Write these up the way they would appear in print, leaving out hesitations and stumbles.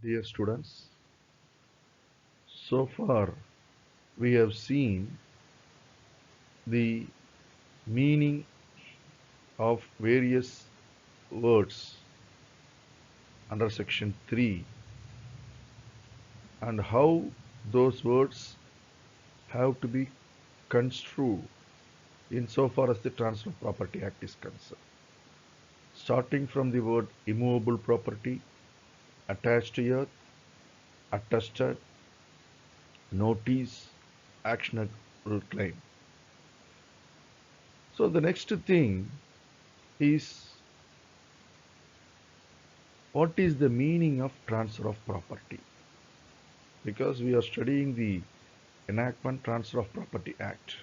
Dear students, so far we have seen the meaning of various words under section 3 and how those words have to be construed insofar as the Transfer of Property Act is concerned. Starting from the word immovable property, attached to earth, attested, notice, actionable claim. So the next thing is, what is the meaning of transfer of property? Because we are studying the Enactment Transfer of Property Act.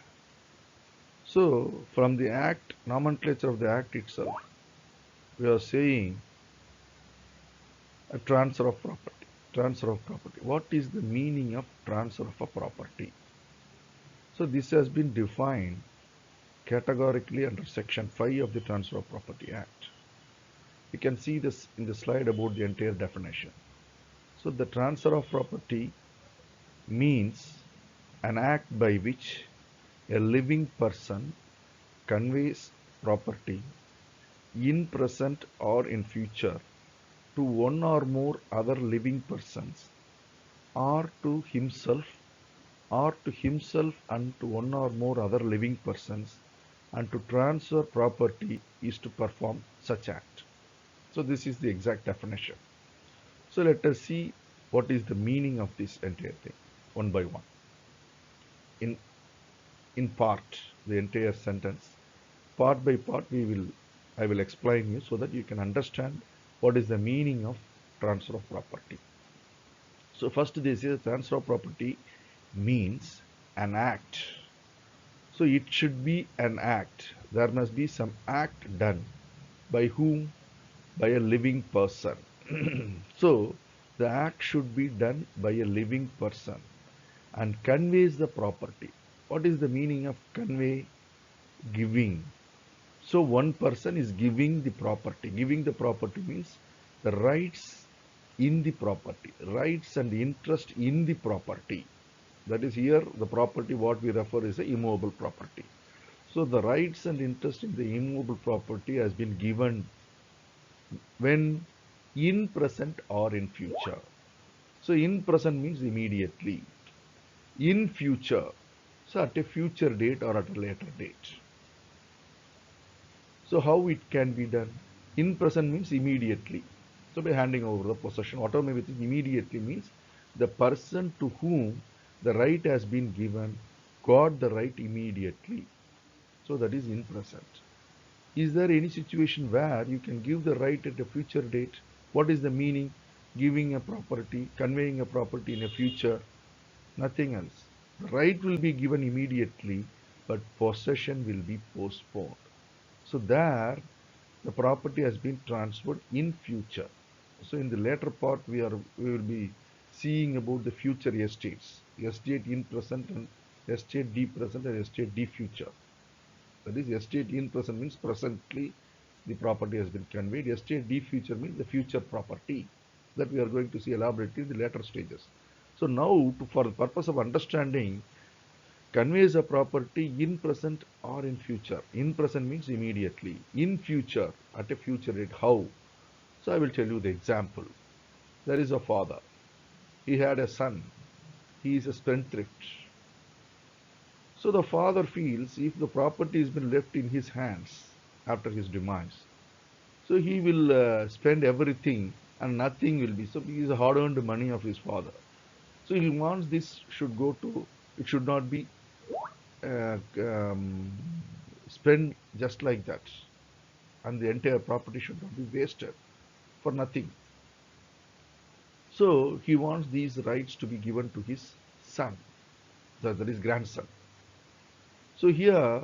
So from the act, nomenclature of the act itself, we are saying a transfer of property. Transfer of property. What is the meaning of transfer of a property? So this has been defined categorically under section 5 of the Transfer of Property Act. You can see this in the slide about the entire definition. So the transfer of property means an act by which a living person conveys property in present or in future to one or more other living persons, or to himself and to one or more other living persons, and to transfer property is to perform such act. So this is the exact definition. So let us see what is the meaning of this entire thing one by one. In part, the entire sentence, part by part, I will explain you so that you can understand what is the meaning of transfer of property. So first they say transfer of property means an act. So it should be an act. There must be some act done. By whom? By a living person. So the act should be done by a living person and conveys the property. What is the meaning of convey? Giving. So one person is giving the property. Giving the property means the rights in the property, rights and interest in the property. That is, here the property what we refer is a immovable property. So the rights and interest in the immovable property has been given when in present or in future. So in present means immediately. In future, so at a future date or at a later date. So how it can be done? In present means immediately. So by handing over the possession, whatever may be immediately means the person to whom the right has been given got the right immediately. So that is in present. Is there any situation where you can give the right at a future date? What is the meaning? Giving a property, conveying a property in a future, nothing else. The right will be given immediately, but possession will be postponed. So there, the property has been transferred in future. So in the later part, we will be seeing about the future estates, estate in present and estate D present and estate D future. That is, estate in present means presently the property has been conveyed. Estate D future means the future property that we are going to see elaborately in the later stages. So now, for the purpose of understanding, conveys a property in present or in future. In present means immediately. In future, at a future date. How? So I will tell you the example. There is a father. He had a son. He is a spendthrift. So the father feels if the property has been left in his hands after his demise, so he will spend everything and nothing will be. So it is hard-earned money of his father. So he wants this should go to. It should not be uh, um, spent just like that, and the entire property should not be wasted for nothing. So he wants these rights to be given to his son, that is grandson. So here,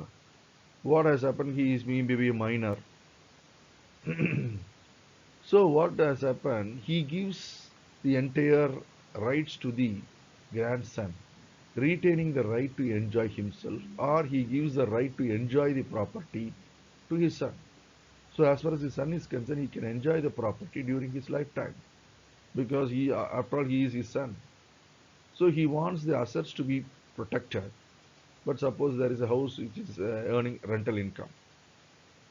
what has happened? He is maybe a minor. So what has happened? He gives the entire rights to the grandson, retaining the right to enjoy himself, or he gives the right to enjoy the property to his son. So as far as his son is concerned, he can enjoy the property during his lifetime. because after all, he is his son. So he wants the assets to be protected. But suppose there is a house which is earning rental income.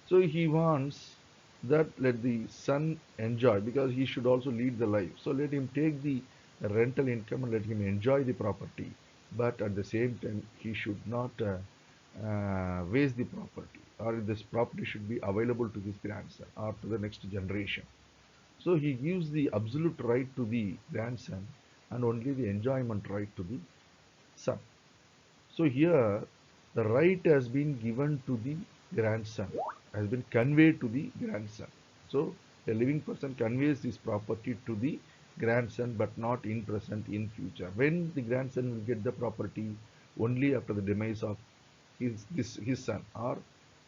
So he wants that let the son enjoy, because he should also lead the life. So let him take the rental income and let him enjoy the property. But at the same time, he should not waste the property, or this property should be available to his grandson or to the next generation. So he gives the absolute right to the grandson and only the enjoyment right to the son. So here the right has been given to the grandson, has been conveyed to the grandson. So a living person conveys this property to the grandson, but not in present, in future. When the grandson will get the property? Only after the demise of his son or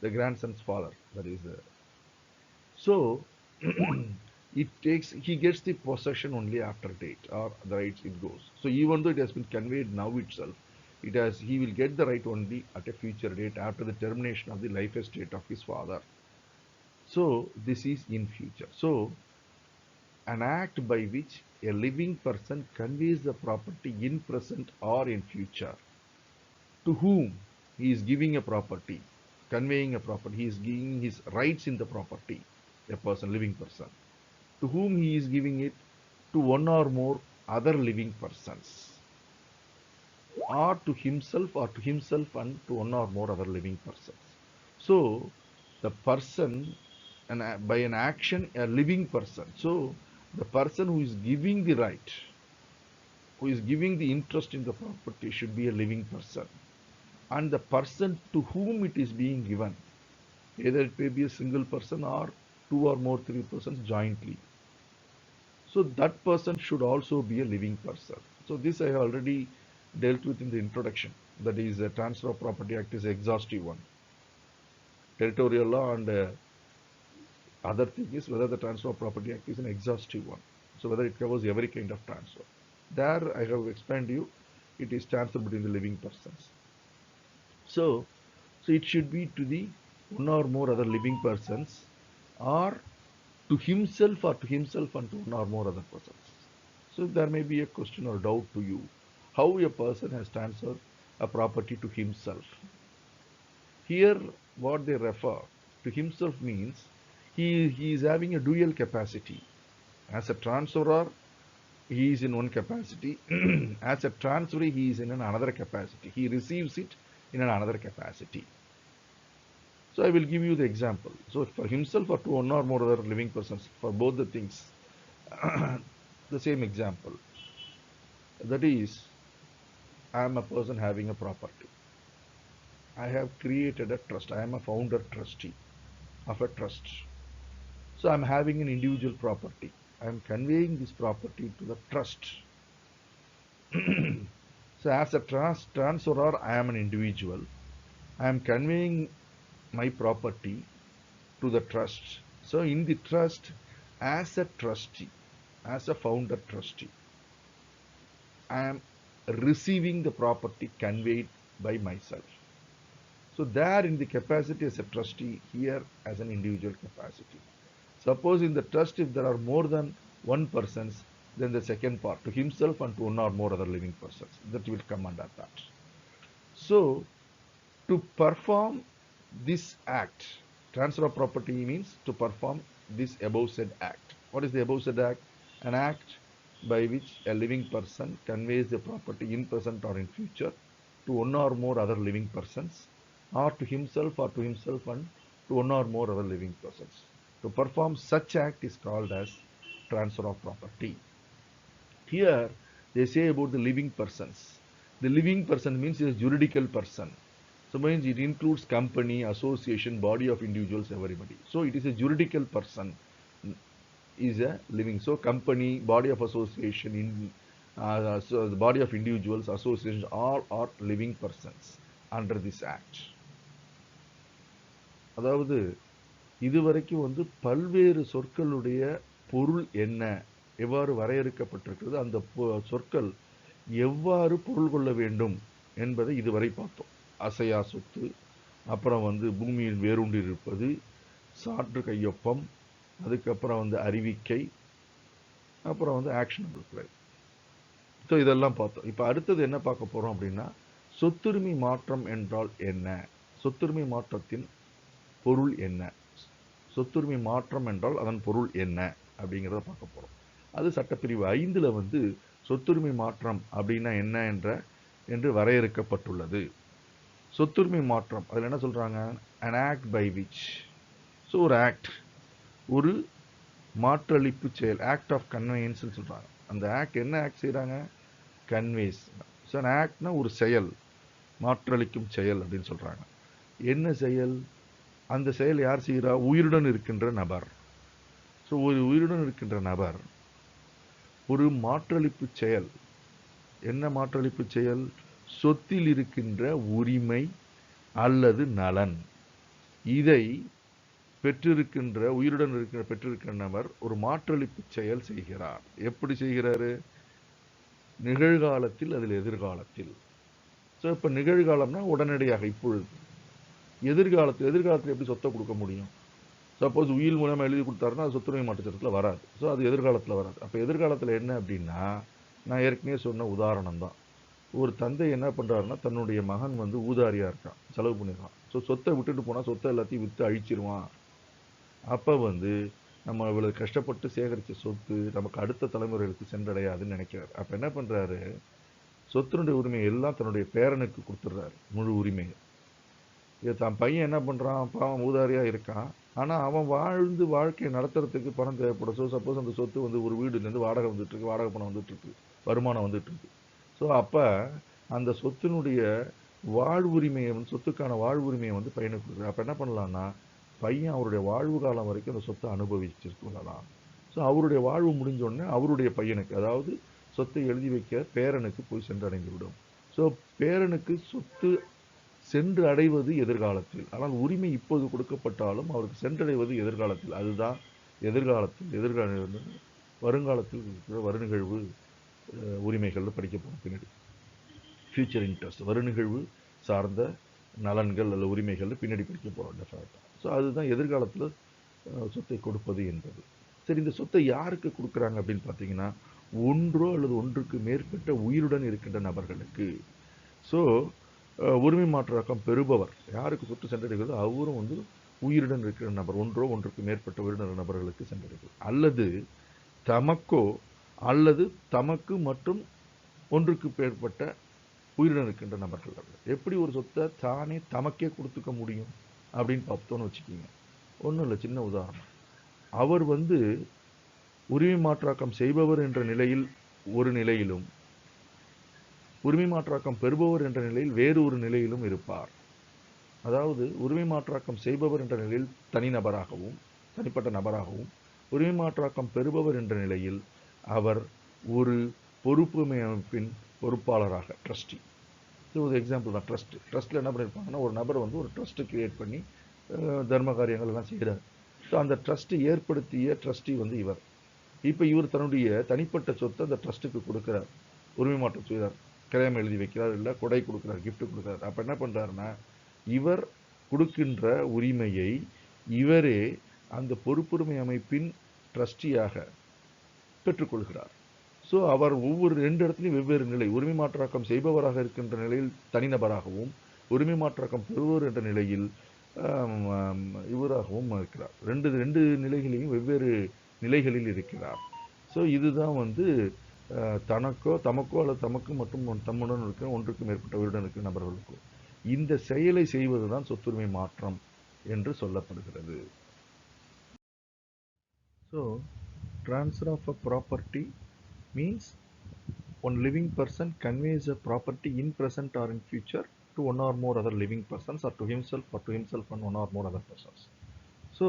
the grandson's father. That is so he gets the possession only after date, or the rights it goes. So even though it has been conveyed now itself, he will get the right only at a future date after the termination of the life estate of his father. So this is in future. So an act by which a living person conveys the property in present or in future to whom he is giving a property, conveying a property, he is giving his rights in the property, a person, living person, to whom he is giving it, to one or more other living persons, or to himself and to one or more other living persons. So the person, and by an action, a living person. So the person who is giving the right, who is giving the interest in the property, should be a living person. And the person to whom it is being given, either it may be a single person or two or more, three persons jointly. So that person should also be a living person. So this I have already dealt with in the introduction. That is, the Transfer of Property Act is exhaustive one. Territorial law and other thing is whether the Transfer of Property Act is an exhaustive one. So whether it covers every kind of transfer. There I have explained to you, it is transfer between the living persons. So, so it should be to the one or more other living persons, or to himself, or to himself and to one or more other persons. So there may be a question or doubt to you, how a person has transferred a property to himself. Here what they refer to himself means he is having a dual capacity. As a transferor, he is in one capacity. As a transferee, he is in another capacity. He receives it in another capacity. So I will give you the example. So for himself or to one or more other living persons, for both the things, the same example. That is, I am a person having a property. I have created a trust. I am a founder trustee of a trust. So I am having an individual property. I am conveying this property to the trust. So as a transferor, I am an individual. I am conveying my property to the trust. So in the trust, as a trustee, as a founder trustee, I am receiving the property conveyed by myself. So there in the capacity as a trustee, here as an individual capacity. Suppose in the trust, if there are more than one persons, then the second part, to himself and to one or more other living persons, that will come under that. So to perform this act, transfer of property means to perform this above said act. What is the above said act? An act by which a living person conveys the property in present or in future to one or more other living persons, or to himself and to one or more other living persons. To perform such act is called as transfer of property. Here they say about the living persons. The living person means a juridical person. So means it includes company, association, body of individuals, everybody. So it is a juridical person is a living. So company, body of association, so the body of individuals, associations, all are living persons under this act. அதாவது இதுவரைக்கும் பல்வேறு சொற்களுடைய பொருள் என்ன, எவ்வாறு வரையறுக்கப்பட்டிருக்கிறது, அந்த சொற்கள் எவ்வாறு பொருள் கொள்ள வேண்டும் என்பதை இதுவரை பார்த்தோம். அசையா சொத்து, அப்புறம் பூமியில் வேரூன்றி இருப்பது, சான்று கையொப்பம், அதுக்கப்புறம் அறிவிக்கை, அப்புறம் வந்து ஆக்ஷனபிள் கிளைம். ஸோ இதெல்லாம் பார்த்தோம். இப்போ அடுத்தது என்ன பார்க்க போகிறோம் அப்படின்னா, சொத்துரிமை மாற்றம் என்றால் என்ன, சொத்துரிமை மாற்றத்தின் பொருள் என்ன, சொத்துரிமை மாற்றம் என்றால் அதன் பொருள் என்ன அப்படிங்கிறத பார்க்க போகிறோம். அது சட்டப்பிரிவு 5ல் வந்து சொத்துரிமை மாற்றம் அப்படின்னா என்ன என்று வரையறுக்கப்பட்டுள்ளது. சொத்துரிமை மாற்றம் அதில் என்ன சொல்கிறாங்க, an act by which, so ஒரு ஆக்ட், ஒரு மாற்றளிப்பு செயல், ஆக்ட் ஆஃப் கன்வேயன்ஸ் சொல்கிறாங்க. அந்த ஆக்ட் என்ன ஆக்ட் செய்கிறாங்க, கன்வேஸ். ஸோ an ஆக்ட்னா ஒரு செயல், மாற்றளிக்கும் செயல் அப்படின்னு சொல்கிறாங்க. என்ன செயல், அந்த செயல் யார் செய்கிறா, உயிருடன் இருக்கின்ற நபர். ஸோ ஒரு உயிருடன் இருக்கின்ற நபர் ஒரு மாற்றளிப்பு செயல், என்ன மாற்றளிப்பு செயல், சொத்தில் இருக்கின்ற உரிமை அல்லது நலன், இதை பெற்றிருக்கின்ற உயிருடன் பெற்றிருக்கின்ற நபர் ஒரு மாற்றளிப்பு செயல் செய்கிறார். எப்படி செய்கிறாரு, நிகழ்காலத்தில், அதில் எதிர்காலத்தில். ஸோ இப்போ நிகழ்காலம்னா உடனடியாக இப்பொழுது, எதிர்காலத்தில் எப்படி சொத்தை கொடுக்க முடியும், சப்போஸ் உயில் மூலமாக எழுதி கொடுத்தாருன்னா அது சொத்துரிமை மாற்ற சட்டத்தில் வராது. ஸோ அது எதிர்காலத்தில் வராது. அப்போ எதிர்காலத்தில் என்ன அப்படின்னா, நான் ஏற்கனவே சொன்ன உதாரணம் தான். ஒரு தந்தை என்ன பண்ணுறாருன்னா, தன்னுடைய மகன் வந்து ஊதாரியாக இருக்கான், செலவு பண்ணிடுவான். ஸோ சொத்தை விட்டுட்டு போனால் சொத்தை எல்லாத்தையும் விற்று அழிச்சிருவான். அப்போ வந்து நம்ம இவ்வளவு கஷ்டப்பட்டு சேகரித்த சொத்து நமக்கு அடுத்த தலைமுறைகளுக்கு சென்றடையாதுன்னு நினைக்கிறார். அப்போ என்ன பண்ணுறாரு, சொத்தினுடைய உரிமையை எல்லாம் தன்னுடைய பேரனுக்கு கொடுத்துட்றாரு, முழு உரிமையை. இதை தான் பையன் என்ன பண்ணுறான், பாவம் ஊதாரியாக இருக்கான், ஆனால் அவன் வாழ்ந்து வாழ்க்கையை நடத்துறதுக்கு பணம் தேவைப்படும். ஸோ சப்போஸ் அந்த சொத்து வந்து ஒரு வீடுலேருந்து வாடகை வந்துட்டுருக்கு, வாடகை பணம் வந்துட்டுருக்கு, வருமானம் வந்துட்டுருக்கு. ஸோ அப்போ அந்த சொத்தினுடைய வாழ்வுரிமையை வந்து, சொத்துக்கான வாழ்வுரிமையை வந்து பையனுக்கு கொடுக்குறாரு. அப்போ என்ன பண்ணலான்னா, பையன் அவருடைய வாழ்வு காலம் வரைக்கும் அந்த சொத்தை அனுபவிச்சிருக்கலாம். ஸோ அவருடைய வாழ்வு முடிஞ்சோடனே அவருடைய பையனுக்கு, அதாவது சொத்தை எழுதி வைக்க பேரனுக்கு போய் சென்றடைந்து விடும். ஸோ பேரனுக்கு சொத்து சென்று அடைவது எதிர்காலத்தில், ஆனால் உரிமை இப்போது கொடுக்கப்பட்டாலும் அவருக்கு சென்றடைவது எதிர்காலத்தில். அதுதான் எதிர்காலத்தில் வருங்காலத்தில் இருக்கிற வருநிகழ்வு உரிமைகள் படிக்க போகிறோம் பின்னாடி. ஃபியூச்சர் இன்ட்ரெஸ்ட், வருநிகழ்வு சார்ந்த நலன்கள் அல்ல உரிமைகள் பின்னாடி படிக்க போகிறோம் டெஃபினட்டாக. ஸோ அதுதான் எதிர்காலத்தில் சொத்தை கொடுப்பது என்பது. சரி, இந்த சொத்தை யாருக்கு கொடுக்குறாங்க அப்படின்னு பார்த்தீங்கன்னா, ஒன்றோ அல்லது ஒன்றுக்கு மேற்பட்ட உயிருடன் இருக்கின்ற நபர்களுக்கு. ஸோ உரிமை மாற்றாக்கம் பெறுபவர் யாருக்கு சொத்து சென்றடைகிறது, அவரும் வந்து உயிருடன் இருக்கிற நபர், ஒன்றோ ஒன்றுக்கு மேற்பட்ட உயிருடன் நபர்களுக்கு சென்றடைகிறது, அல்லது தமக்கோ அல்லது தமக்கு மற்றும் ஒன்றுக்கு மேற்பட்ட உயிருடன் இருக்கின்ற நபர்கள். எப்படி ஒரு சொத்தை தானே தமக்கே கொடுத்துக்க முடியும் அப்படின்னு பார்த்தோன்னு வச்சுக்கிங்க. ஒன்றும் இல்லை, சின்ன உதாரணம். அவர் வந்து உரிமை மாற்றாக்கம் செய்பவர் என்ற நிலையில் ஒரு நிலையிலும், உரிமை மாற்றாக்கம் பெறுபவர் என்ற நிலையில் வேறு ஒரு நிலையிலும் இருப்பார். அதாவது உரிமை மாற்றாக்கம் செய்பவர் என்ற நிலையில் தனிநபராகவும், தனிப்பட்ட நபராகவும், உரிமை மாற்றாக்கம் பெறுபவர் என்ற நிலையில் அவர் ஒரு பொறுப்புமை அமைப்பின் பொறுப்பாளராக, ட்ரஸ்டி. இது ஒரு எக்ஸாம்பிள் தான். ட்ரஸ்ட்டில் என்ன பண்ணியிருப்பாங்கன்னா, ஒரு நபர் வந்து ஒரு ட்ரஸ்ட்டு கிரியேட் பண்ணி தர்ம காரியங்கள் எல்லாம் செய்கிறார். ஸோ அந்த ட்ரஸ்ட்டு ஏற்படுத்திய ட்ரஸ்டி வந்து இவர். இப்போ இவர் தன்னுடைய தனிப்பட்ட சொத்தை அந்த ட்ரஸ்ட்டுக்கு கொடுக்குறார், உரிமை மாற்றம் செய்கிறார், கிரயம் எழுதி வைக்கிறார், இல்லை கொடை கொடுக்குறார், கிஃப்ட் கொடுக்குறார். அப்போ என்ன பண்ணுறாருன்னா, இவர் கொடுக்கின்ற உரிமையை இவரே அந்த பொறுப்புரிமை அமைப்பின் ட்ரஸ்டியாக பெற்றுக்கொள்கிறார். ஸோ அவர் ஒவ்வொரு ரெண்டு இடத்துலையும் வெவ்வேறு நிலை, உரிமை மாற்றாக்கம் செய்பவராக இருக்கின்ற நிலையில் தனிநபராகவும், உரிமை மாற்றாக்கம் பெறுவோர் என்ற நிலையில் இவராகவும் இருக்கிறார். ரெண்டு நிலைகளையும் வெவ்வேறு நிலைகளில் இருக்கிறார். ஸோ இதுதான் வந்து தமக்கோ அல்லது தமக்கு மற்றும் தம்முடன் இருக்கிற ஒன்றுக்கு மேற்பட்ட உயிருடன் இருக்கிற நபர்களுக்கோ இந்த செயலை செய்வதுதான் சொத்துரிமை மாற்றம் என்று சொல்லப்படுகிறது. So transfer of a property means one living person conveys a property in present or in future to one or more other living persons, or to himself and one or more other persons. So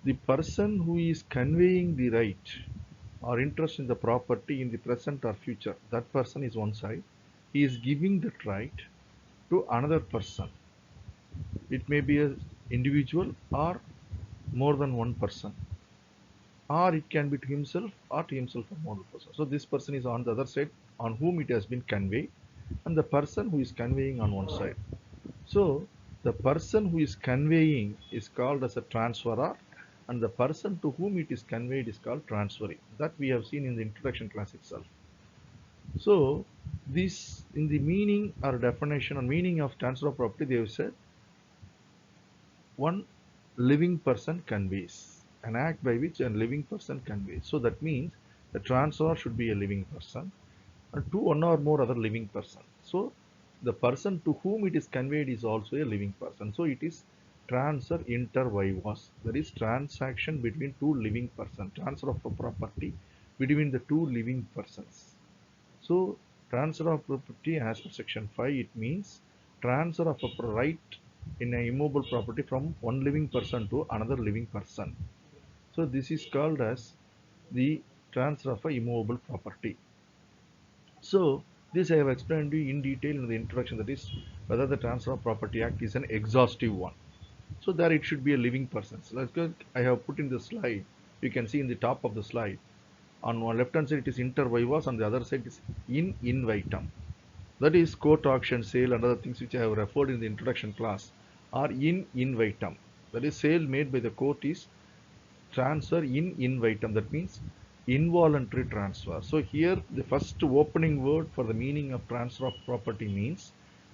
the person who is conveying the right or interest in the property in the present or future, that person is one side. He is giving that right to another person. It may be an individual or more than one person, or it can be to himself or more than one person. So this person is on the other side on whom it has been conveyed, and the person who is conveying on one side. So the person who is conveying is called as a transferor, and the person to whom it is conveyed is called transferee. That we have seen in the introduction class itself. So this in the meaning or definition or meaning of transfer of property, they have said one living person conveys, an act by which a living person conveys. So that means the transfer should be a living person to one or more other living person. So the person to whom it is conveyed is also a living person. So it is transfer inter vivos, that is transaction between two living persons, transfer of a property between the two living persons. So transfer of property as per section 5, it means transfer of a right in an immobile property from one living person to another living person. So this is called as the transfer of a immovable property. So this I have explained to you in detail in the introduction, that is whether the Transfer of Property Act is an exhaustive one. So there it should be a living person. So let's go. I have put in the slide. You can see in the top of the slide. On one left hand side it is inter vivos, on the other side is in invitam. That is court auction, sale and other things which I have referred in the introduction class are in invitam. That is sale made by the court is transfer in invitam, that means involuntary transfer. So here the first opening word for the meaning of transfer of property means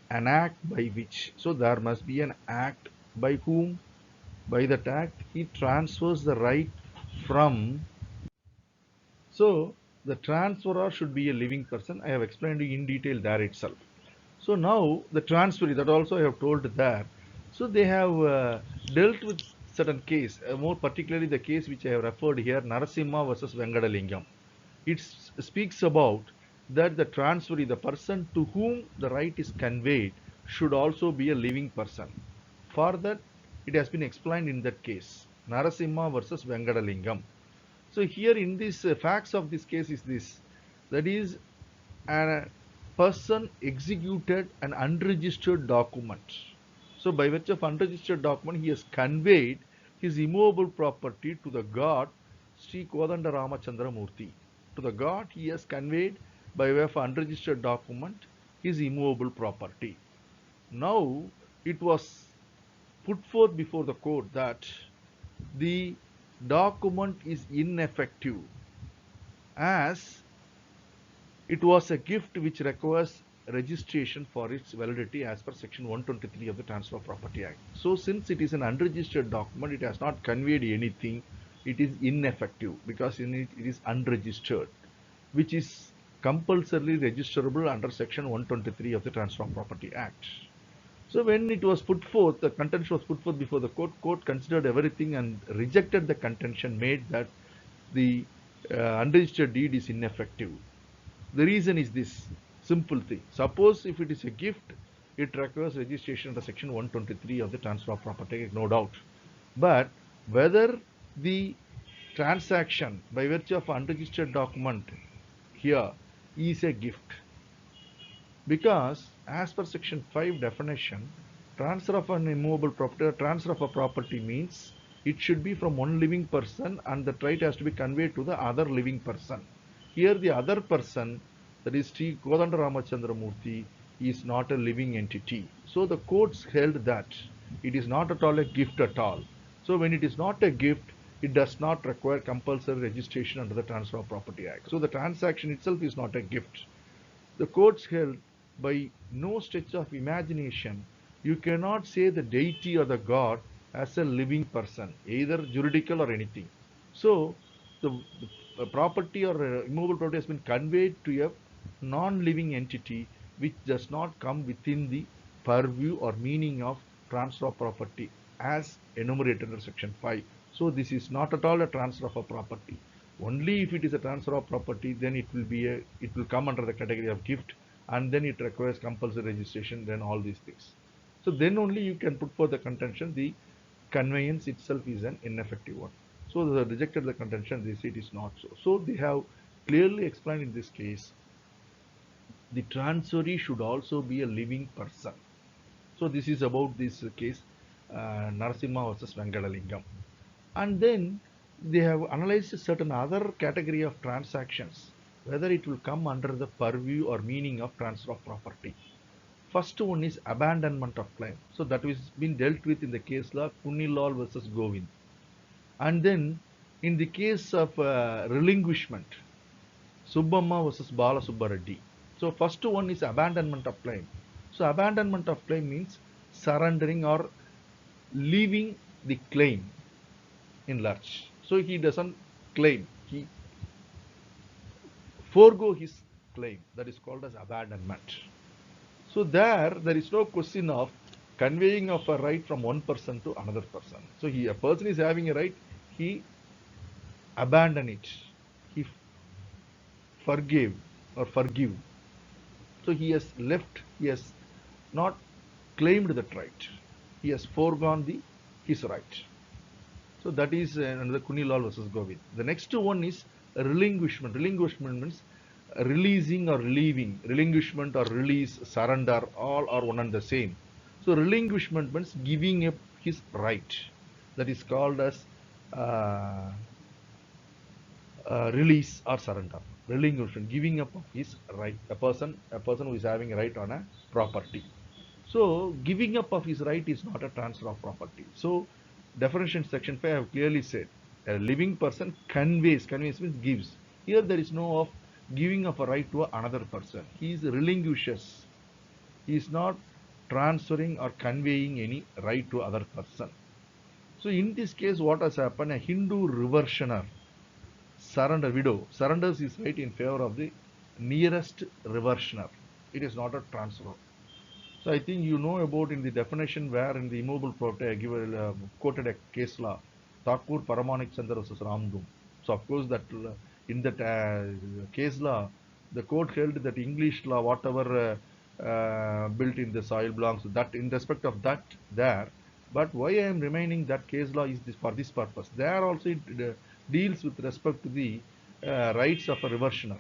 an act by which. So there must be an act by whom, by that act he transfers the right from. So the transferor should be a living person. I have explained in detail there itself. So now the transferee, that also I have told there. So they have dealt with certain case, more particularly the case which I have referred here, Narasimha versus Vengadalingam. It speaks about that the transferee, the person to whom the right is conveyed, should also be a living person. For that, it has been explained in that case, Narasimha versus Vengadalingam. So here in this facts of this case is this, that is a person executed an unregistered document. So by virtue of unregistered document, he has conveyed his immovable property to the god Sri Kodanda Ramachandra Murthy. To the god he has conveyed by way of unregistered document his immovable property. Now it was put forth before the court that the document is ineffective as it was a gift which requires registration for its validity as per section 123 of the Transfer of Property Act. So since it is an unregistered document, it has not conveyed anything, it is ineffective because in it is unregistered, which is compulsorily registerable under section 123 of the Transfer of Property Act. So when it was put forth, the contention was put forth before the court considered everything and rejected the contention made that the unregistered deed is ineffective. The reason is this simple thing. Suppose if it is a gift, it requires registration under section 123 of the Transfer of Property Act, no doubt. But whether the transaction by virtue of unregistered document here is a gift, because as per section 5 definition, transfer of an immovable property or transfer of a property means it should be from one living person and the right has to be conveyed to the other living person. Here the other person, that is Sri Kodanda Ramachandra Murthy, is not a living entity. So the courts held that it is not at all a gift at all. So when it is not a gift, it does not require compulsory registration under the Transfer of Property Act. So the transaction itself is not a gift. The courts held by no stretch of imagination you cannot say the deity or the god as a living person, either juridical or anything. So the property or immovable property has been conveyed to a non-living entity which does not come within the purview or meaning of transfer of property as enumerated under section 5. So this is not at all a transfer of a property. Only if it is a transfer of property, then it will come under the category of gift, and then it requires compulsory registration, then all these things. So then only you can put forth the contention the conveyance itself is an ineffective one. So they rejected the contention, they say it is not so. So they have clearly explained in this case the transferee should also be a living person. So this is about this case, Narasimha versus Vengadalingam. And then they have analyzed certain other category of transactions, whether it will come under the purview or meaning of transfer of property. First one is abandonment of claim. So that is been dealt with in the case law Kunnilal versus Govind. And then in the case of relinquishment, Subbamma versus Bala Subbareddy. So first one is abandonment of claim. So abandonment of claim means surrendering or leaving the claim in large. So he doesn't claim, he forego his claim. That is called as abandonment. So there is no question of conveying of a right from one person to another person. So a person is having a right, he abandon it, he forgave or forgive. So he has left, he has not claimed that right. He has foregone his right. So that is another Kunilal versus Govind. The next one is relinquishment. Relinquishment means releasing or relieving. Relinquishment or release, surrender, all are one and the same. So relinquishment means giving up his right. That is called as uh, release or surrender. Relinquishment, giving up of his right. A person who is having a right on a property. So giving up of his right is not a transfer of property. So definition section 5 I have clearly said a living person conveys means gives. Here there is no of giving up a right to another person. He is relinquishes. He is not transferring or conveying any right to other person. So in this case what has happened, a Hindu reversioner widow surrenders his right in favor of the nearest reversioner. It is not a transfer. So I think you know about in the definition where in the immovable property I quoted a case law, Thakur Paramanik Chandra versus Ramdum. So of course that in that case law, the court held that English law, whatever built in the soil belongs to that in respect of that there. But why I am remaining that case law is this for this purpose. There also it deals with respect to the rights of a reversioner.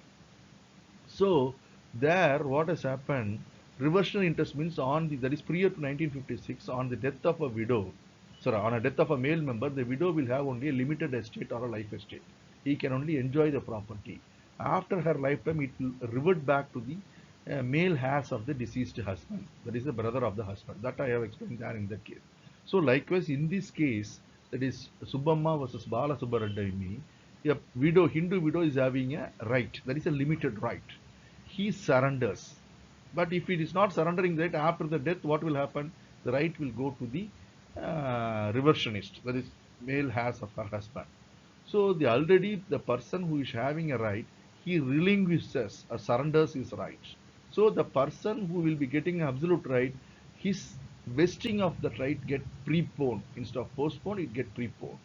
So there, what has happened? Reversional interest means that is prior to 1956 on the death of a widow. Sorry, on a death of a male member, the widow will have only a limited estate or a life estate. He can only enjoy the property. After her lifetime, it will revert back to the male heirs of the deceased husband. That is the brother of the husband. That I have explained there in that case. So likewise, in this case, that is Subbamma versus Bala Subbareddy, a widow, Hindu widow is having a right. That is a limited right. He surrenders. But if it is not surrendering right after the death, what will happen? The right will go to the reversionist, that is male heirs of her husband. So the person who is having a right, he relinquishes or surrenders his right. So the person who will be getting absolute right, his vesting of that right get preponed instead of postponed, it get preponed.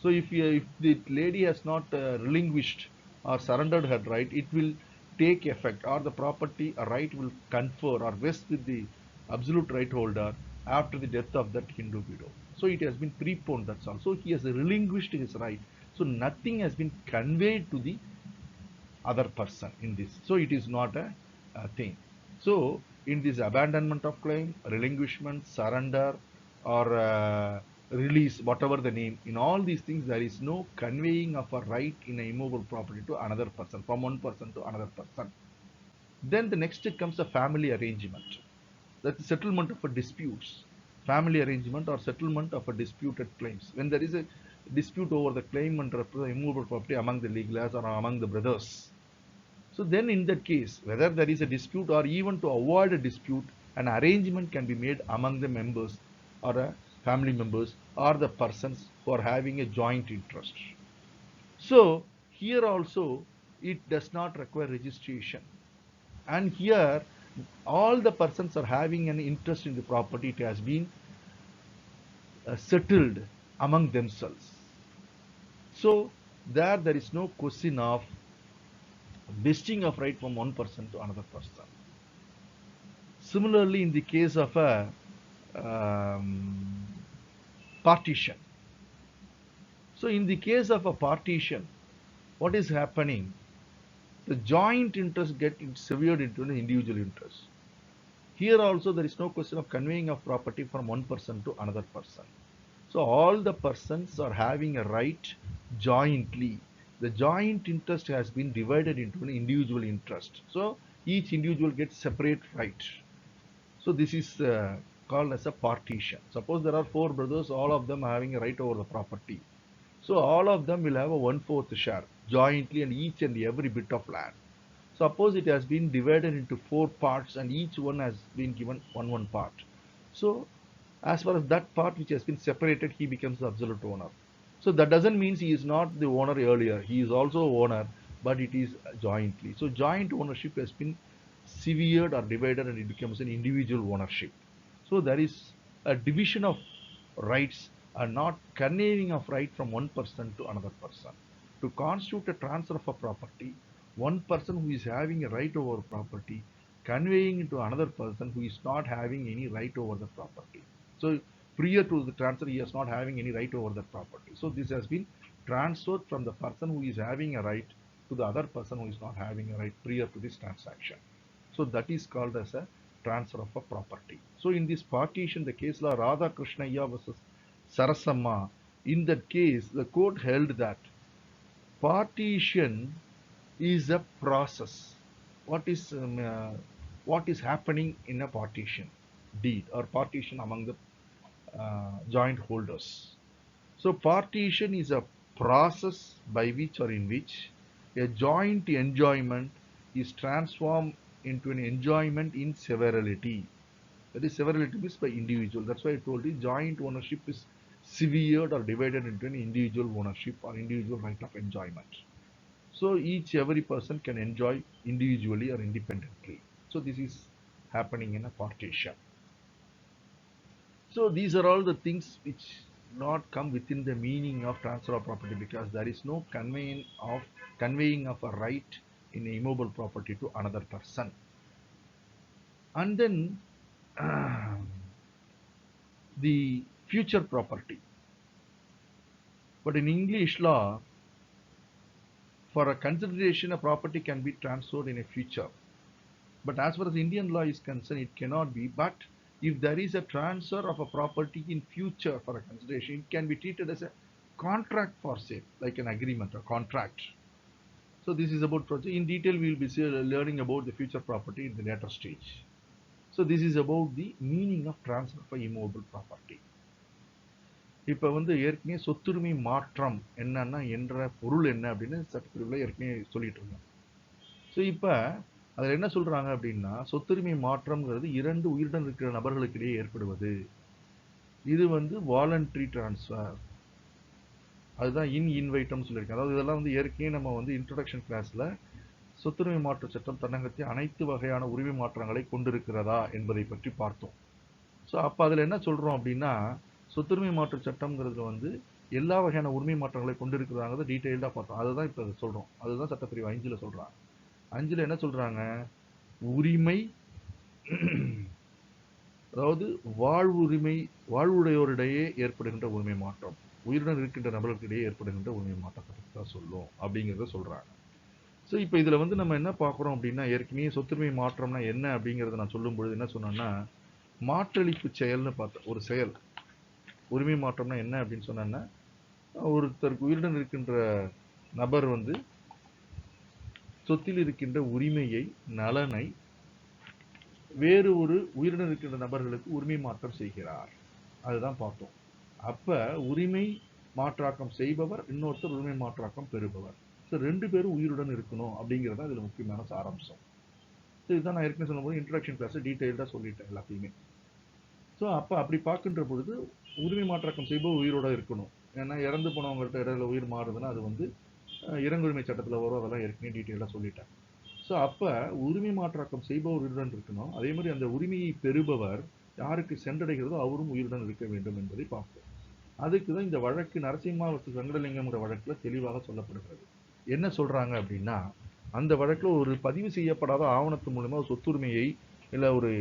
So if the lady has not relinquished or surrendered her right, it will take effect, or the property right will confer or vest with the absolute right holder after the death of that Hindu widow. So it has been preponed, that's all. So he has relinquished his right. So nothing has been conveyed to the other person in this. So it is not a thing. So in this abandonment of claim, relinquishment, surrender, or release, whatever the name, in all these things there is no conveying of a right in a immovable property to another person, from one person to another person. Then the next comes a family arrangement. That's the settlement of a disputes. Family arrangement or settlement of a disputed claims. When there is a dispute over the claim under immovable property among the legal heirs or among the brothers. So then in that case, whether there is a dispute or even to avoid a dispute, an arrangement can be made among the members or family members or the persons who are having a joint interest. So here also it does not require registration. And here all the persons are having an interest in the property. It has been settled among themselves. So there is no question of vesting of right from one person to another person. Similarly, in the case of a partition. So in the case of a partition, what is happening? The joint interest get severed into an individual interest. Here also there is no question of conveying of property from one person to another person. So all the persons are having a right jointly. The joint interest has been divided into an individual interest. So each individual gets separate right. So this is called as a partition. Suppose there are four brothers, all of them having a right over the property. So all of them will have a 1/4 share jointly and each and every bit of land. Suppose it has been divided into 4 parts and each one has been given one part. So as far as that part which has been separated, he becomes the absolute owner. So that doesn't mean he is not the owner earlier. He is also owner, but it is jointly. So joint ownership has been severed or divided and it becomes an individual ownership. So there is a division of rights and not conveying of right from one person to another person. To constitute a transfer of a property, one person who is having a right over property conveying it to another person who is not having any right over the property. So prior to the transfer, he is not having any right over the property. So this has been transferred from the person who is having a right to the other person who is not having a right prior to this transaction. So that is called as a transfer of a property. So in this partition, the case law Radha Krishnaya versus Sarasamma, in that case, the court held that partition is a process. What is happening in a partition deed or partition among the joint holders? So partition is a process by which or in which a joint enjoyment is transformed into an enjoyment in severalty. That is, severalty means by individual. That's why I told you joint ownership is severed or divided into an individual ownership or individual right of enjoyment. So every person can enjoy individually or independently. So this is happening in a partition. So these are all the things which not come within the meaning of transfer of property, because there is no conveying of a right in a immovable property to another person. And then the future property. But in English law, for a consideration, a property can be transferred in a future. But as far as Indian law is concerned, it cannot be. But if there is a transfer of a property in future for a consideration, it can be treated as a contract for sale, like an agreement or contract. So this is about project. In detail, we will be learning about the future property in the later stage. So this is about the meaning of transfer for immovable property. இப்போ வந்து ஏற்கனவே சொத்துரிமை மாற்றம் என்னன்னா என்ற பொருள் என்ன அப்படின்னு சட்டப்பிரிவில் ஏற்கனவே சொல்லிட்டு இருந்தோம். ஸோ இப்போ அதில் என்ன சொல்றாங்க அப்படின்னா, சொத்துரிமை மாற்றம்ங்கிறது 2 உயிருடன் இருக்கிற நபர்களுக்கிடையே ஏற்படுவது. இது வந்து வாலண்டரி டிரான்ஸ்ஃபர். அதுதான் இன்வைட்டம்னு சொல்லியிருக்கேன். அதாவது இதெல்லாம் வந்து ஏற்கனவே நம்ம வந்து இன்ட்ரோடக்ஷன் கிளாஸ்ல சொத்துரிமை மாற்ற சட்டம் தன்னகத்தை அனைத்து வகையான உரிமை மாற்றங்களை கொண்டிருக்கிறதா என்பதை பற்றி பார்த்தோம். ஸோ அப்போ அதில் என்ன சொல்றோம் அப்படின்னா, சொத்துரிமை மாற்ற சட்டம்ங்கிறது வந்து எல்லா வகையான உரிமை மாற்றங்களை கொண்டிருக்கிறதாங்கிறத டீட்டெயில்டாக பார்த்தோம். அதுதான் இப்போ சொல்றோம். அதுதான் சட்டப்பிரிவு 5ல் சொல்றாங்க. 5ல் என்ன சொல்றாங்க, உரிமை, அதாவது வாழ்வுடையோரிடையே ஏற்படுகின்ற உரிமை மாற்றம், உயிருடன் இருக்கின்ற நபர்களுக்கிடையே ஏற்படுகின்ற உரிமை மாற்றத்தை பற்றி தான் சொல்லும் அப்படிங்கிறத சொல்றாங்க. ஸோ இப்போ இதில் வந்து நம்ம என்ன பார்க்குறோம் அப்படின்னா, ஏற்கனவே சொத்துரிமை மாற்றம்னா என்ன அப்படிங்கிறத நான் சொல்லும் பொழுது என்ன சொன்னேன்னா, மாற்றளிப்பு செயல்னு பார்த்தேன். ஒரு செயல். உரிமை மாற்றம்னா என்ன அப்படின்னு சொன்னா, ஒருத்தருக்கு உயிருடன் இருக்கின்ற நபர் வந்து சொத்தில் இருக்கின்ற உரிமையை, நலனை வேறு ஒரு உயிருடன் இருக்கின்ற நபர்களுக்கு உரிமை மாற்றம் செய்கிறார். அதுதான் பார்த்தோம். அப்ப உரிமை மாற்றாக்கம் செய்பவர், இன்னொருத்தர் உரிமை மாற்றாக்கம் பெறுபவர். ஸோ 2 பேரும் உயிருடன் இருக்கணும் அப்படிங்கிறது தான் இதில் முக்கியமான சாராம்சம். ஸோ இதுதான் நான் ஏற்கனவே சொல்லும்போது இன்ட்ரடக்ஷன் கிளாஸ் டீட்டெயில்டாக சொல்லிட்டேன் எல்லாத்தையுமே. ஸோ அப்போ அப்படி பார்க்கின்ற பொழுது உரிமை மாற்றாக்கம் செய்பவர் உயிரோட இருக்கணும். ஏன்னா இறந்து போனவங்கள்ட்ட இடையில உயிர் மாறுதுன்னா அது வந்து இறங்குரிமை சட்டத்தில் வரும். அதெல்லாம் ஏற்கனவே டீட்டெயிலாக சொல்லிட்டேன். ஸோ அப்போ உரிமை மாற்றாக்கம் செய்பவர் உயிருடன் இருக்கணும். அதே மாதிரி அந்த உரிமையை பெறுபவர் யாருக்கு சென்றடைகிறதோ அவரும் உயிருடன் இருக்க வேண்டும் என்பதை பார்ப்போம். அதுக்கு தான் இந்த வழக்கு நரசிம்மா வர்சஸ் வெங்கடலிங்கம்ங்கிற வழக்கில் தெளிவாக சொல்லப்படுகிறது. என்ன சொல்றாங்க அப்படின்னா, அந்த வழக்கில் ஒரு பதிவு செய்யப்படாத ஆவணத்து மூலமா ஒரு சொத்துரிமையை இல்லை ஒரு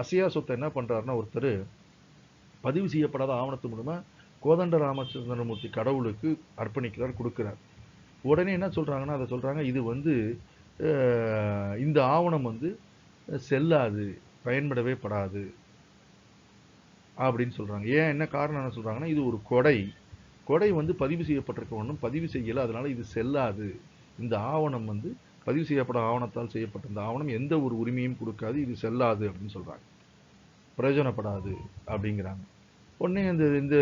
அசையா சொத்தை என்ன பண்றாருன்னா, ஒருத்தர் பதிவு செய்யப்படாத ஆவணத்து மூலமா கோதண்ட ராமச்சந்திரமூர்த்தி கடவுளுக்கு அர்ப்பணிக்கிறார், கொடுக்கிறார். உடனே என்ன சொல்றாங்கன்னா, அதை சொல்றாங்க, இது வந்து இந்த ஆவணம் வந்து செல்லாது, பயன்படவே படாது அப்படின்னு சொல்றாங்க. ஏன், என்ன காரணம் என்ன சொல்றாங்கன்னா, இது ஒரு கொடை வந்து பதிவு செய்யப்பட்டிருக்க ஒன்றும் பதிவு செய்யலை, அதனால இது செல்லாது. இந்த ஆவணம் வந்து பதிவு செய்யப்பட ஆவணத்தால் செய்யப்பட்ட இந்த ஆவணம் எந்த ஒரு உரிமையும் கொடுக்காது, இது செல்லாது அப்படின்னு சொல்றாங்க, பிரயோஜனப்படாது அப்படிங்கிறாங்க. உடனே இந்த இந்த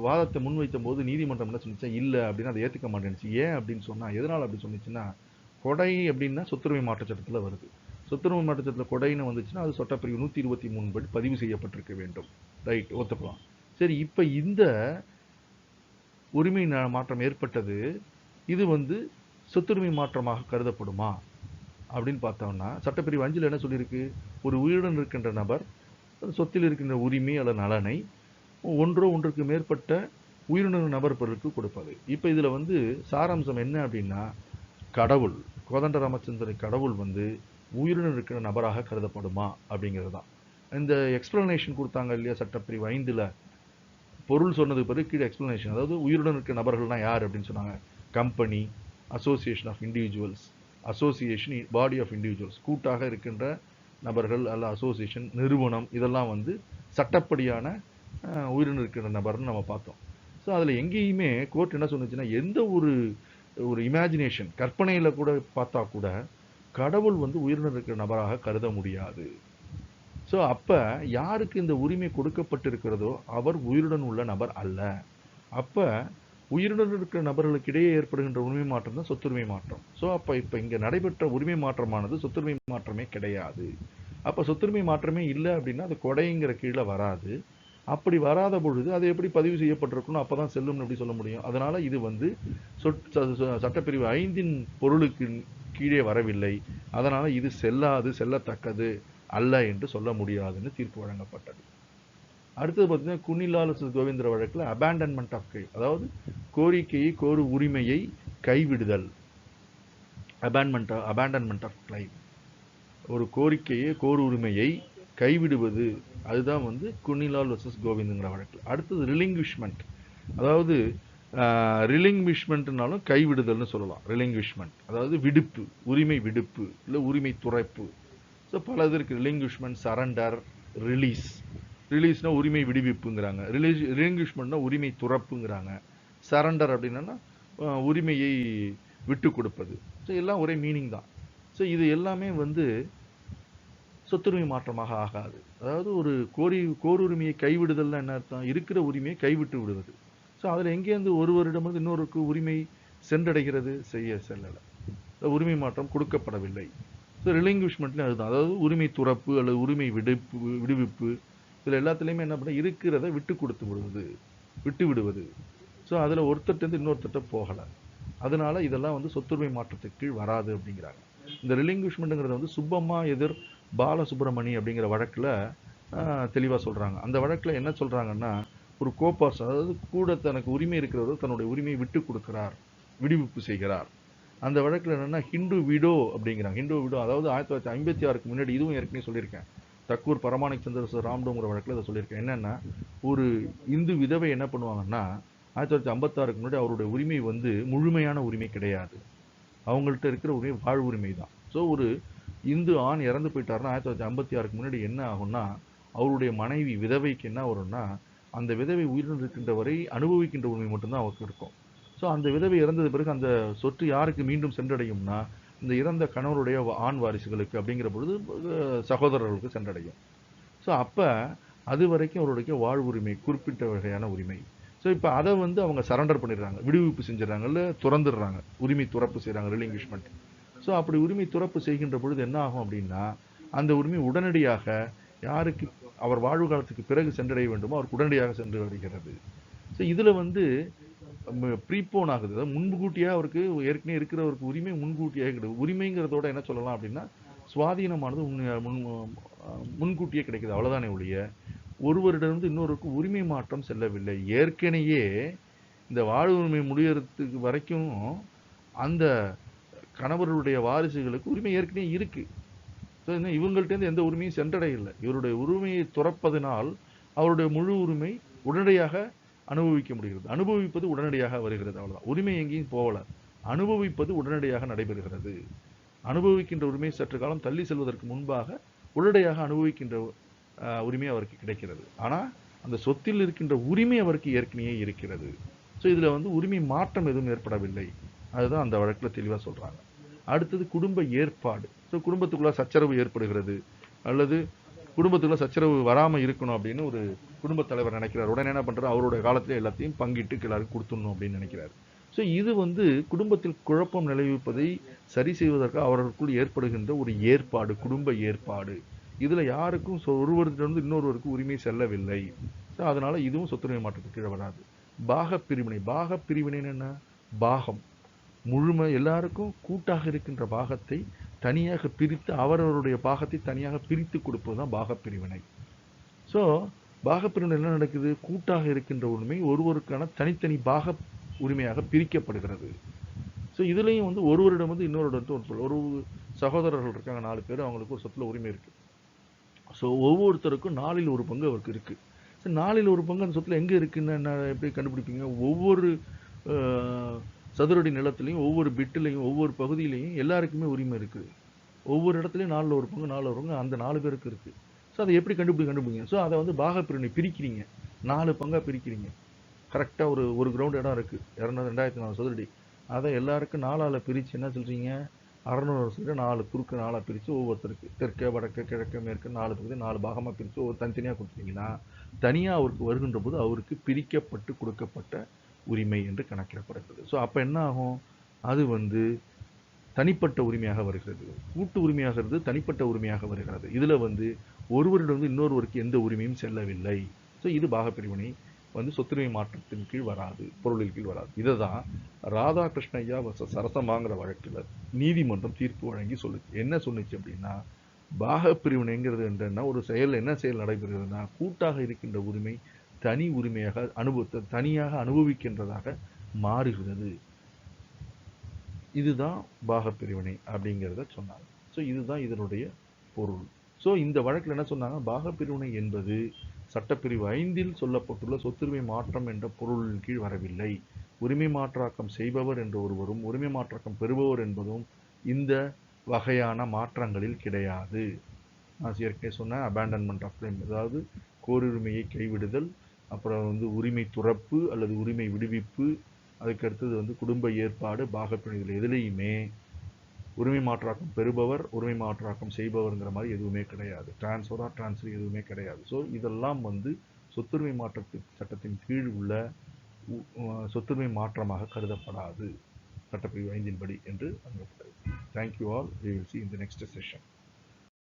வாதத்தை முன்வைத்த போது நீதிமன்றம் என்ன சொன்னிச்சா, இல்லை அப்படின்னு அதை ஏற்றுக்க மாட்டேன்னுச்சு. ஏன் அப்படின்னு சொன்னால், எதனால் அப்படி சொன்னிச்சுன்னா, கொடை அப்படின்னா சொத்துரிமை மாற்ற சட்டத்தில் வருது. சொத்துரிமை மாற்ற சட்டத்தில் கொடைன்னு வந்துச்சுன்னா அது சட்டப்பிரிவு 123 படி பதிவு செய்யப்பட்டிருக்க வேண்டும். ரைட், ஒத்துக்கலாம். சரி, இப்போ இந்த உரிமை மாற்றம் ஏற்பட்டது, இது வந்து சொத்துரிமை மாற்றமாக கருதப்படுமா அப்படின்னு பார்த்தோம்னா, சட்டப்பிரிவு 5 என்ன சொல்லியிருக்கு, ஒரு உயிருடன் இருக்கின்ற நபர் சொத்தில் இருக்கின்ற உரிமை அல்லது நலனை ஒன்றுக்கு மேற்பட்ட உயிரின நபர் பிறருக்கு கொடுப்பது. இப்போ இதில் வந்து சாராம்சம் என்ன அப்படின்னா, கடவுள் கோதண்ட ராமச்சந்திரன் கடவுள் வந்து உயிருடன் இருக்கிற நபராக கருதப்படுமா அப்படிங்கிறது தான். இந்த எக்ஸ்பிளனேஷன் கொடுத்தாங்க இல்லையா சட்டப்பிரிவு 5ல், பொருள் சொன்னதுக்கு பிறகு கீழே எக்ஸ்பிளனேஷன். அதாவது உயிருடன் இருக்கிற நபர்கள்னா யார் அப்படின்னு சொன்னாங்க. Company, association of individuals, association body of individuals, கூட்டாக இருக்கின்ற நபர்கள் அல்ல அசோசியேஷன், நிறுவனம், இதெல்லாம் வந்து சட்டப்படியான உயிரின இருக்கிற நபர்னு நம்ம பார்த்தோம். ஸோ அதில் எங்கேயுமே கோர்ட் என்ன சொன்னுச்சுன்னா, எந்த ஒரு இமேஜினேஷன் கற்பனையில் கூட பார்த்தா கூட கடவுள் வந்து உயிரினர் இருக்கிற நபராக கருத முடியாது. ஸோ அப்போ யாருக்கு இந்த உரிமை கொடுக்கப்பட்டிருக்கிறதோ அவர் உயிருடன் உள்ள நபர் அல்ல. அப்போ உயிருடன் இருக்கிற நபர்களுக்கு இடையே ஏற்படுகின்ற உரிமை மாற்றம் தான் சொத்துரிமை மாற்றம். ஸோ அப்போ இப்போ இங்கே நடைபெற்ற உரிமை மாற்றமானது சொத்துரிமை மாற்றமே கிடையாது. அப்போ சொத்துரிமை மாற்றமே இல்லை அப்படின்னா அது கொடைங்கிற கீழே வராது. அப்படி வராத பொழுது அது எப்படி பதிவு செய்யப்பட்டிருக்கணும், அப்போ தான் செல்லும்னு எப்படி சொல்ல முடியும்? அதனால் இது வந்து சட்டப்பிரிவு 5 பொருளுக்கு கீழே வரவில்லை. அதனால் இது செல்லாது, செல்லத்தக்கது அல்ல என்று சொல்ல முடியாதுன்னு தீர்ப்பு வழங்கப்பட்டது. அடுத்தது பார்த்தீங்கன்னா, குனிலால் கோவிந்தர் வழக்கில் அபேண்டன்மெண்ட் ஆஃப் கிளைம், அதாவது கோரிக்கையை கோரு உரிமையை கைவிடுதல். அபேண்டன்மெண்ட் ஆஃப் கிளைம், ஒரு கோரிக்கையை கோரு உரிமையை கைவிடுவது, அதுதான் வந்து குனிலால் வர்சஸ் கோவிந்துங்கிற வழக்கில். அடுத்தது ரிலிங்குவிஷ்மெண்ட், அதாவது ரிலிங்குவிஷ்மெண்ட்னாலும் கைவிடுதல்னு சொல்லலாம். ரிலிங்குவிஷ்மெண்ட் அதாவது விடுப்பு, உரிமை விடுப்பு இல்லை உரிமை துறைப்பு. ஸோ பல இது இருக்குது. ரிலிங்குவிஷ்மெண்ட், சரண்டர், ரிலீஸ். ரிலீஸ்னால் உரிமை விடுவிப்புங்கிறாங்க, ரிலிங்குவிஷ்மெண்ட்னா உரிமை துறப்புங்கிறாங்க, சரண்டர் அப்படின்னா உரிமையை விட்டு கொடுப்பது. ஸோ எல்லாம் ஒரே மீனிங் தான். ஸோ இது எல்லாமே வந்து சொத்துரிமை மாற்றமாக ஆகாது. அதாவது ஒரு கோருரிமையை கைவிடுதல்னா என்ன அர்த்தம், இருக்கிற உரிமையை கைவிட்டு விடுவது. ஸோ அதில் எங்கேருந்து ஒருவரிடமிருந்து இன்னொருக்கு உரிமை சென்றடைகிறது, செல்லலை, உரிமை மாற்றம் கொடுக்கப்படவில்லை. ஸோ ரிலிங்குவிஷ்மெண்ட்லேயும் அதுதான், அதாவது உரிமை துறப்பு அல்லது உரிமை விடுவிப்பு, இதில் எல்லாத்துலேயுமே என்ன பண்ண, இருக்கிறத விட்டு விடுவது. ஸோ அதில் ஒருத்தர்கிட்ட இன்னொருத்தட்ட போகலை. அதனால இதெல்லாம் வந்து சொத்துரிமை மாற்றத்துக்கு கீழ் வராது அப்படிங்கிறாங்க. இந்த ரிலிங்குவிஷ்மெண்ட்டுங்கிறது வந்து சுப்பம்மா எதிர் பாலசுப்ரமணி அப்படிங்கிற வழக்கில் தெளிவாக சொல்கிறாங்க. அந்த வழக்கில் என்ன சொல்கிறாங்கன்னா, ஒரு கோபார்ஸ், அதாவது கூட தனக்கு உரிமை இருக்கிறவர் தன்னுடைய உரிமையை விட்டு கொடுக்கிறார், விடுவிப்பு செய்கிறார். அந்த வழக்கில் என்னென்னா ஹிந்து விடோ அப்படிங்கிறாங்க. ஹிந்து விடோ அதாவது 1956க்கு முன்னாடி, இதுவும் ஏற்கனவே சொல்லியிருக்கேன், தக்கூர் பரமானிக் சந்திர ராம்டோங்கிற வழக்கில் அதை சொல்லியிருக்கேன். என்னென்னா, ஒரு இந்து விதவை என்ன பண்ணுவாங்கன்னா, 1956க்கு முன்னாடி அவருடைய உரிமை வந்து முழுமையான உரிமை கிடையாது, அவங்கள்ட்ட இருக்கிற உரிமை வாழ்வுரிமை தான். ஸோ ஒரு இந்து ஆண் இறந்து போயிட்டாருன்னா 1956க்கு முன்னாடி என்ன ஆகும்னா, அவருடைய மனைவி விதவைக்கு என்ன வரும்னா, அந்த விதவை உயிரிழந்து இருக்கின்ற வரை அனுபவிக்கின்ற உரிமை மட்டும்தான் அவருக்கு இருக்கும். ஸோ அந்த விதவை இறந்தது பிறகு அந்த சொத்து யாருக்கு மீண்டும் சென்றடையும்னா, இந்த இறந்த கணவருடைய ஆண் வாரிசுகளுக்கு அப்படிங்கிற பொழுது சகோதரர்களுக்கு சென்றடையும். ஸோ அப்போ அது வரைக்கும் அவருடைய வாழ்வுரிமை குறிப்பிட்ட வகையான உரிமை. ஸோ இப்போ அதை வந்து அவங்க சரண்டர் பண்ணிடுறாங்க, விடுவிப்பு செஞ்சிடறாங்க, இல்லை துறந்துடுறாங்க, உரிமை துறப்பு செய்கிறாங்க, ரிலிங்குவிஷ்மெண்ட். ஸோ அப்படி உரிமை துறப்பு செய்கின்ற பொழுது என்ன ஆகும் அப்படின்னா, அந்த உரிமை உடனடியாக யாருக்கு அவர் வாழ்வு காலத்துக்கு பிறகு சென்றடைய வேண்டுமோ அவருக்கு உடனடியாக சென்று வருகிறது. ஸோ இதில் வந்து ப்ரீபோன் ஆகுது, அதாவது முன்கூட்டியாக அவருக்கு ஏற்கனவே இருக்கிறவருக்கு உரிமை முன்கூட்டியாக கிடையாது. உரிமைங்கிறதோட என்ன சொல்லலாம் அப்படின்னா, சுவாதீனமானது முன்கூட்டியே கிடைக்குது, அவ்வளோதானே ஒழிய ஒருவரிடமிருந்து இன்னொருக்கு உரிமை மாற்றம் செல்லவில்லை. ஏற்கனவே இந்த வாழ்வுரிமை முடியறதுக்கு வரைக்கும் அந்த கணவருடைய வாரிசுகளுக்கு உரிமை ஏற்கனவே இருக்கு. ஸோ இவங்கள்ட்டேருந்து எந்த உரிமையும் சென்றடையில்லை. இவருடைய உரிமையை துறப்பதனால் அவருடைய முழு உரிமை உடனடியாக அனுபவிக்க முடிகிறது. அனுபவிப்பது உடனடியாக வருகிறது, அவ்வளோதான். உரிமை எங்கேயும் போகல, அனுபவிப்பது உடனடியாக நடைபெறுகிறது. அனுபவிக்கின்ற உரிமை சற்று காலம் தள்ளி செல்வதற்கு முன்பாக உடனடியாக அனுபவிக்கின்ற உரிமை அவருக்கு கிடைக்கிறது. ஆனால் அந்த சொத்தில் இருக்கின்ற உரிமை அவருக்கு ஏற்கனவே இருக்கிறது. ஸோ இதில் வந்து உரிமை மாற்றம் எதுவும் ஏற்படவில்லை, அதுதான் அந்த வழக்கில் தெளிவாக சொல்கிறாங்க. அடுத்தது குடும்ப ஏற்பாடு. ஸோ குடும்பத்துக்குள்ள சச்சரவு ஏற்படுகிறது அல்லது குடும்பத்துக்குள்ள சச்சரவு வராமல் இருக்கணும் அப்படின்னு ஒரு குடும்பத் தலைவர் நினைக்கிறார். உடனே என்ன பண்ணுறாரு, அவருடைய காலத்திலே எல்லாத்தையும் பங்கிட்டு எல்லாருக்கும் கொடுத்துடணும் அப்படின்னு நினைக்கிறார். ஸோ இது குடும்பத்தில் குழப்பம் நிலவிப்பதை சரி செய்வதற்கு அவர்களுக்குள் ஏற்படுகின்ற ஒரு ஏற்பாடு, குடும்ப ஏற்பாடு. இதில் யாருக்கும் ஒருவரிடமிருந்து இன்னொருவருக்கு உரிமை செல்லவில்லை. ஸோ அதனால இதுவும் சொத்துரிமை மாற்றத்துக்கு கீழே வராது. பாகப்பிரிவினை. பாகப்பிரிவினைன்னு என்ன? பாகம் முழுமை எல்லாருக்கும் கூட்டாக இருக்கின்ற பாகத்தை தனியாக பிரித்து அவரவருடைய பாகத்தை தனியாக பிரித்து கொடுப்பது தான் பாகப்பிரிவினை. ஸோ பாகப்பிரிவினை என்ன நடக்குது? கூட்டாக இருக்கின்ற உரிமை ஒருவருக்கான தனித்தனி பாக உரிமையாக பிரிக்கப்படுகிறது. ஸோ இதுலேயும் ஒருவரிடம் இன்னொரு ஒரு சகோதரர்கள் இருக்காங்க 4 பேர், அவங்களுக்கு ஒரு சொத்துல உரிமை இருக்குது. ஸோ ஒவ்வொருத்தருக்கும் 4ல் 1 பங்கு அவருக்கு இருக்குது. ஸோ 4ல் 1 பங்கு அந்த சொத்துல எங்கே இருக்குன்னு என்ன எப்படி கண்டுபிடிப்பீங்க? ஒவ்வொரு சதுரடி நிலத்திலையும் ஒவ்வொரு பிட்டுலையும் ஒவ்வொரு பகுதியிலையும் எல்லாருக்குமே உரிமை இருக்குது. ஒவ்வொரு இடத்துலையும் 4ல் 1 பங்கு 4ல் 1 பங்கு அந்த 4 பேருக்கு இருக்குது. ஸோ அதை எப்படி கண்டுபிடிங்க? ஸோ அதை பாகப்பிரிவினை பிரிக்கிறீங்க, 4 பங்காக பிரிக்கிறீங்க. கரெக்டாக ஒரு கிரவுண்ட் இடம் இருக்குது, 2400 சதுரடி. அதை எல்லாருக்கும் 4ஆல் பிரித்து என்ன சொல்கிறீங்க? 600 சதுரடி 4 குறுக்கு 4ஆக பிரித்து ஒவ்வொருத்தருக்கு தெற்கே வடக்கு கிழக்கு மேற்கு 4 பகுதி 4 பாகமாக பிரித்து ஒவ்வொரு தனித்தனியாக கொடுத்தீங்கன்னா தனியாக அவருக்கு வருகின்ற போது அவருக்கு பிரிக்கப்பட்டு கொடுக்கப்பட்ட உரிமை என்று கணக்கிடப்படுகிறது. ஸோ அப்போ என்ன ஆகும்? அது தனிப்பட்ட உரிமையாக வருகிறது. கூட்டு உரிமையாகிறது தனிப்பட்ட உரிமையாக வருகிறது. இதில் ஒருவரிடம் இன்னொருவருக்கு எந்த உரிமையும் செல்லவில்லை. ஸோ இது பாகப்பிரிவினை சொத்துரிமை மாற்றத்தின் கீழ் வராது, பொருளின் கீழ் வராது. இதை தான் ராதாகிருஷ்ண ஐயா சரசமாங்கிற வழக்கில் நீதிமன்றம் தீர்ப்பு வழங்கி என்ன சொன்னிச்சு அப்படின்னா, பாகப்பிரிவினைங்கிறது என்னன்னா ஒரு செயல், என்ன செயல் நடைபெறுகிறதுனா கூட்டாக இருக்கின்ற உரிமை தனி உரிமையாக தனியாக அனுபவிக்கின்றதாக மாறுகிறது. இதுதான் பாகப்பிரிவினை அப்படிங்கிறத சொன்னாங்க. ஸோ இதுதான் இதனுடைய பொருள். ஸோ இந்த வழக்கில் என்ன சொன்னாங்க? பாகப்பிரிவினை என்பது சட்டப்பிரிவு 5ல் சொல்லப்பட்டுள்ள சொத்துரிமை மாற்றம் என்ற பொருளின் கீழ் வரவில்லை. உரிமை மாற்றாக்கம் செய்பவர் என்ற ஒருவரும் உரிமை மாற்றாக்கம் பெறுபவர் என்பதும் இந்த வகையான மாற்றங்களில் கிடையாது. நான் ஏற்கனவே சொன்னேன், அபேண்டன்மெண்ட் ஆஃப் கிளைம், அதாவது கோருரிமையை கைவிடுதல், அப்புறம் உரிமை துறப்பு அல்லது உரிமை விடுவிப்பு, அதுக்கு அடுத்தது குடும்ப ஏற்பாடு, பாகப்பிரிவினை. எதுலேயுமே உரிமை மாற்றாக்கம் பெறுபவர் உரிமை மாற்றாக்கம் செய்பவர்ங்கிற மாதிரி எதுவுமே கிடையாது. டிரான்ஸ்ஃபர் ஆர் டிரான்ஸ்ஃபர் எதுவுமே கிடையாது. ஸோ இதெல்லாம் சொத்துரிமை மாற்றத்து சட்டத்தின் கீழ் உள்ள சொத்துரிமை மாற்றமாக கருதப்படாது, சட்டப்பிரிவு 5ன் படி என்று அனுப்பப்பட்டது. Thank you all. We will see in the next session.